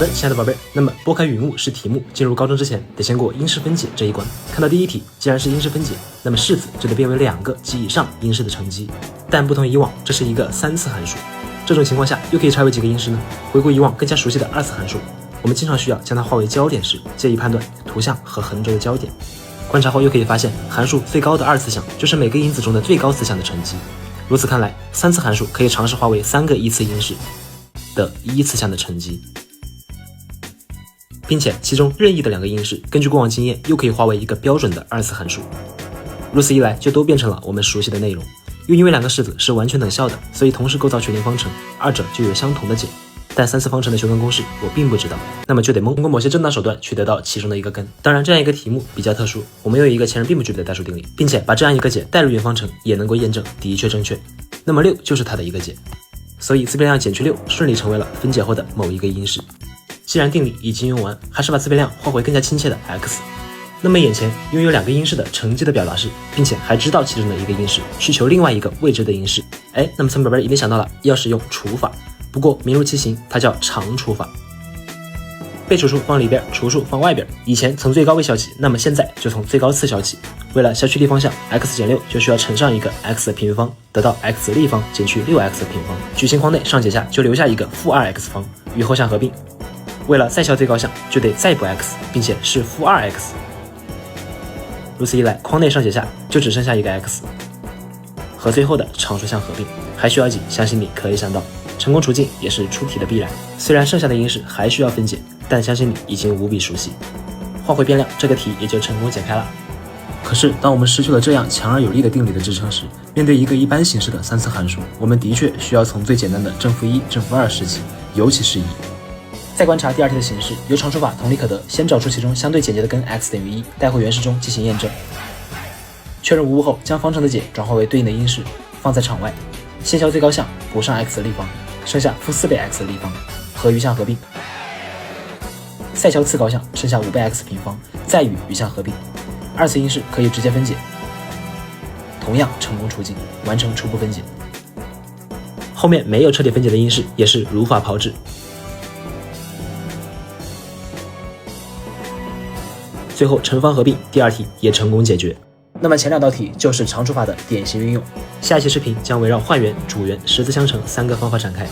亲爱的宝贝，那么拨开云雾是题目，进入高中之前得先过因式分解这一关。看到第一题，既然是因式分解，那么式子就得变为2个及以上因式的乘积。但不同以往，这是一个3次函数，这种情况下又可以拆为几个因式呢？回顾以往更加熟悉的2次函数，我们经常需要将它化为焦点式，借以判断图像和横轴的交点。观察后又可以发现，函数最高的2次项就是每个因子中的最高次项的乘积。如此看来，3次函数可以尝试化为3个依次因式的1次项的乘积。并且其中任意的2个因式，根据过往经验又可以化为一个标准的2次函数。如此一来，就都变成了我们熟悉的内容。又因为2个式子是完全等效的，所以同时构造确定方程，2者就有相同的解。但3次方程的求根公式我并不知道，那么就得通过某些正当手段去得到其中的一个根。当然，这样一个题目比较特殊，我们有一个前人并不具备的代数定理，并且把这样一个解代入原方程也能够验证的确正确。那么6就是它的一个解，所以自变量减去6顺利成为了分解后的某一个因式。既然定理已经用完，还是把自变量化回更加亲切的 x。那么眼前拥有2个因式的乘积的表达式，并且还知道其中的一个因式，去求另外一个未知的因式。那么聪明宝贝一定想到了要使用除法，不过名如其形，它叫长除法。被除数放里边，除数放外边。以前从最高位消起，那么现在就从最高次消起。为了消去立方项 x 减6，就需要乘上一个 x 的平方，得到 x 立方减去 6x 的平方。矩形框内上解下就留下一个负 2x 方，与后项合并。为了再消最高项，就得再补 x， 并且是负 2x。如此一来，框内上解下就只剩下一个 x， 和最后的常数项合并。还需要几？相信你可以想到，成功除尽也是出题的必然。虽然剩下的因式还需要分解，但相信你已经无比熟悉。化回变量，这个题也就成功解开了。可是，当我们失去了这样强而有力的定理的支撑时，面对一个一般形式的3次函数，我们的确需要从最简单的正负1、正负2时起，尤其是1。再观察第2题的形式，由常除法同理可得，先找出其中相对简洁的根 x 等于1，带回原式中进行验证。确认无误后，将方程的解转化为对应的因式，放在场外。先消最高项，补上 x 的立方，剩下负4倍 x 的立方，和余项合并。再消次高项，剩下5倍 x 平方，再与余项合并。2次因式可以直接分解，同样成功除尽，完成初步分解。后面没有彻底分解的因式也是如法炮制。最后乘方合并，第2题也成功解决。那么前2道题就是常除法的典型运用。下一期视频将围绕换元、主元、实字相乘3个方法展开。